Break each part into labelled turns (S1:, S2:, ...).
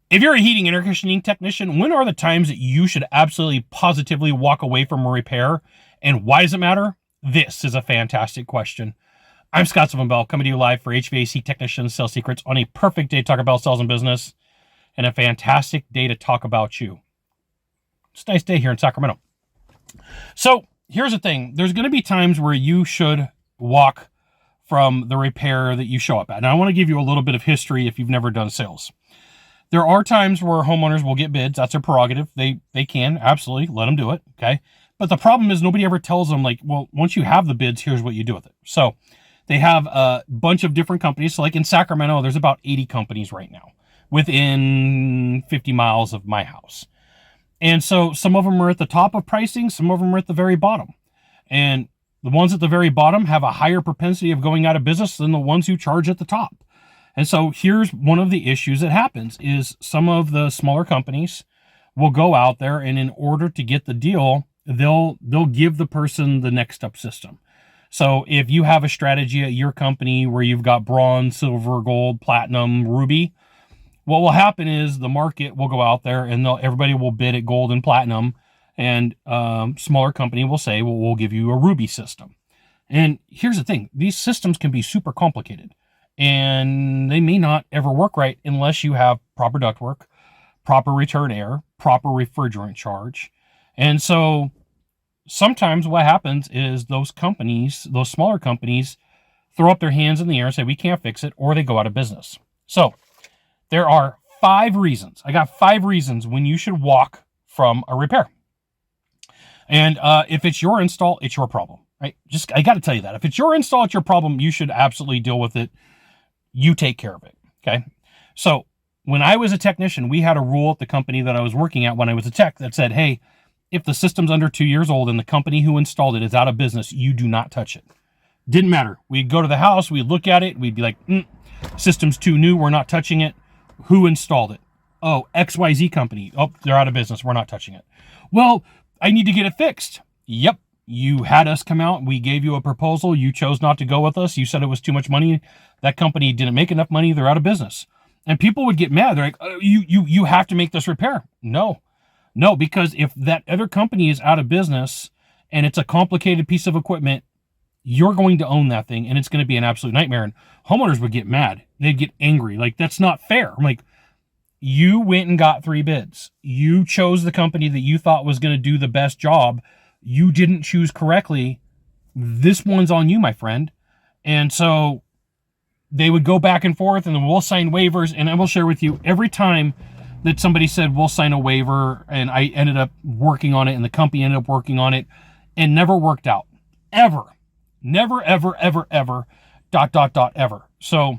S1: If you're a heating and air conditioning technician, when are the times that you should absolutely positively walk away from a repair? And why does it matter? This is a fantastic question. I'm Scott Bell, coming to you live for HVAC Technicians Sales Secrets on a perfect day to talk about sales and business and a fantastic day to talk about you. It's a nice day here in Sacramento. So here's the thing. There's going to be times where you should walk from the repair that you show up at. Now, I want to give you a little bit of history if you've never done sales. There are times where homeowners will get bids. That's their prerogative. They can, absolutely, let them do it, okay? But the problem is nobody ever tells them, like, well, once you have the bids, here's what you do with it. So they have a bunch of different companies. So like in Sacramento, there's about 80 companies right now within 50 miles of my house. And so some of them are at the top of pricing. Some of them are at the very bottom. And the ones at the very bottom have a higher propensity of going out of business than the ones who charge at the top. And so here's one of the issues that happens is some of the smaller companies will go out there, and in order to get the deal, they'll give the person the next up system. So if you have a strategy at your company where you've got bronze, silver, gold, platinum, ruby, what will happen is the market will go out there and everybody will bid at gold and platinum, and smaller company will say, well, we'll give you a ruby system. And here's the thing. These systems can be super complicated. And they may not ever work right unless you have proper ductwork, proper return air, proper refrigerant charge. And so sometimes what happens is those companies, those smaller companies, throw up their hands in the air and say, we can't fix it, or they go out of business. So there are 5 reasons. I got 5 reasons when you should walk from a repair. And if it's your install, it's your problem, right? I got to tell you that. If it's your install, it's your problem. You should absolutely deal with it. You take care of it, okay? So when I was a technician, we had a rule at the company that I was working at when I was a tech that said, hey, if the system's under 2 years old and the company who installed it is out of business, you do not touch it. Didn't matter. We'd go to the house, we'd look at it, we'd be like, system's too new, we're not touching it. Who installed it? Oh, XYZ company. Oh, they're out of business, we're not touching it. Well, I need to get it fixed. Yep. You had us come out. We gave you a proposal. You chose not to go with us. You said it was too much money. That company didn't make enough money. They're out of business. And people would get mad. They're like, oh, you have to make this repair. No, because if that other company is out of business and it's a complicated piece of equipment, you're going to own that thing and it's going to be an absolute nightmare. And homeowners would get mad. They'd get angry. Like, that's not fair. I'm like, you went and got 3 bids. You chose the company that you thought was going to do the best job. You didn't choose correctly. This one's on you, my friend. And so they would go back and forth, and then we'll sign waivers. And I will share with you, every time that somebody said, we'll sign a waiver, and I ended up working on it, and the company ended up working on it, and never worked out. Ever. Never, ever, ever, ever, ... ever. So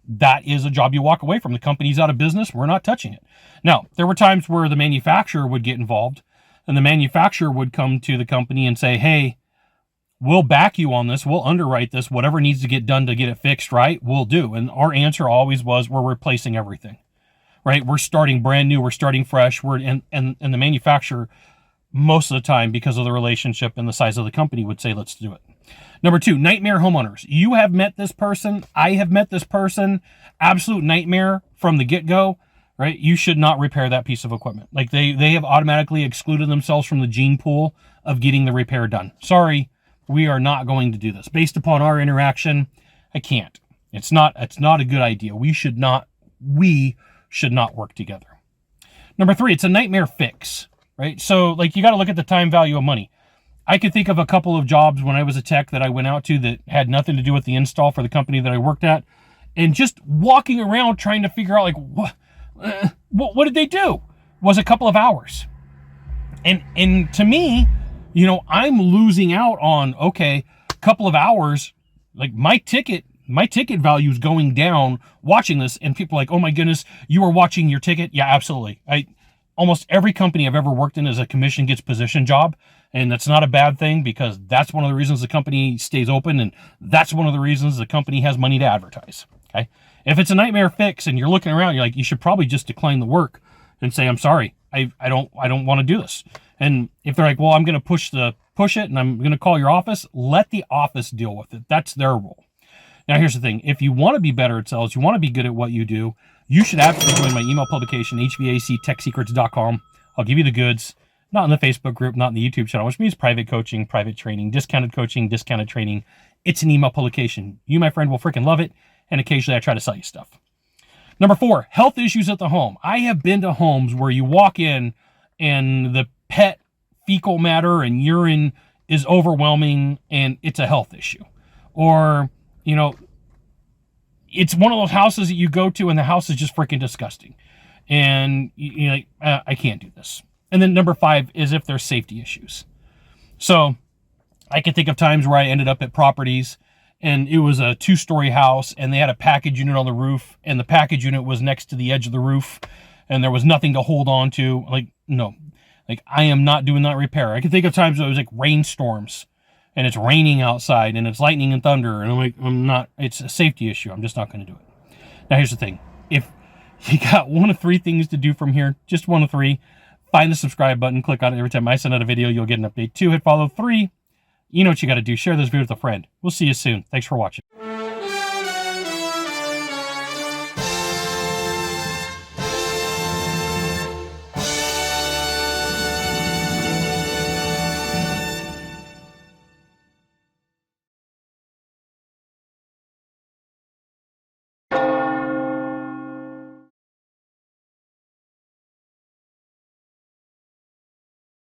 S1: that is a job you walk away from. The company's out of business. We're not touching it. Now, there were times where the manufacturer would get involved, and the manufacturer would come to the company and say, hey, we'll back you on this. We'll underwrite this. Whatever needs to get done to get it fixed right, we'll do. And our answer always was, we're replacing everything, right? We're starting brand new. We're starting fresh. And the manufacturer, most of the time, because of the relationship and the size of the company, would say, let's do it. Number 2, nightmare homeowners. You have met this person. I have met this person. Absolute nightmare from the get-go. Right? You should not repair that piece of equipment. Like they have automatically excluded themselves from the gene pool of getting the repair done. Sorry, we are not going to do this. Based upon our interaction, I can't. It's not a good idea. We should not work together. Number 3, it's a nightmare fix, right? So like you got to look at the time value of money. I could think of a couple of jobs when I was a tech that I went out to that had nothing to do with the install for the company that I worked at, and just walking around trying to figure out like what did they do was a couple of hours. And to me, I'm losing out on, okay, a couple of hours, like my ticket value is going down watching this, and people are like, oh my goodness, you are watching your ticket. Yeah, absolutely. Almost every company I've ever worked in is a commission gets position job. And that's not a bad thing, because that's one of the reasons the company stays open. And that's one of the reasons the company has money to advertise. Okay. If it's a nightmare fix and you're looking around, you're like, you should probably just decline the work and say, I'm sorry, I don't want to do this. And if they're like, well, I'm going to push it and I'm going to call your office, let the office deal with it. That's their role. Now, here's the thing. If you want to be better at sales, you want to be good at what you do, you should absolutely join my email publication, hvactechsecrets.com. I'll give you the goods. Not in the Facebook group, not in the YouTube channel, which means private coaching, private training, discounted coaching, discounted training. It's an email publication. You, my friend, will freaking love it. And occasionally I try to sell you stuff. Number 4, health issues at the home. I have been to homes where you walk in and the pet fecal matter and urine is overwhelming and it's a health issue. Or, you know, it's one of those houses that you go to and the house is just freaking disgusting. And you're like, I can't do this. And then number 5 is if there's safety issues. So I can think of times where I ended up at properties and it was a 2-story house and they had a package unit on the roof and the package unit was next to the edge of the roof and there was nothing to hold on to. Like, no, like I am not doing that repair. I can think of times where it was like rainstorms and it's raining outside and it's lightning and thunder. And I'm like, it's a safety issue. I'm just not going to do it. Now, here's the thing. If you got one of 3 things to do from here, just one of 3, find the subscribe button, click on it. Every time I send out a video, you'll get an update. 2, hit follow. 3, you know what you got to do. Share this video with a friend. We'll see you soon. Thanks for watching.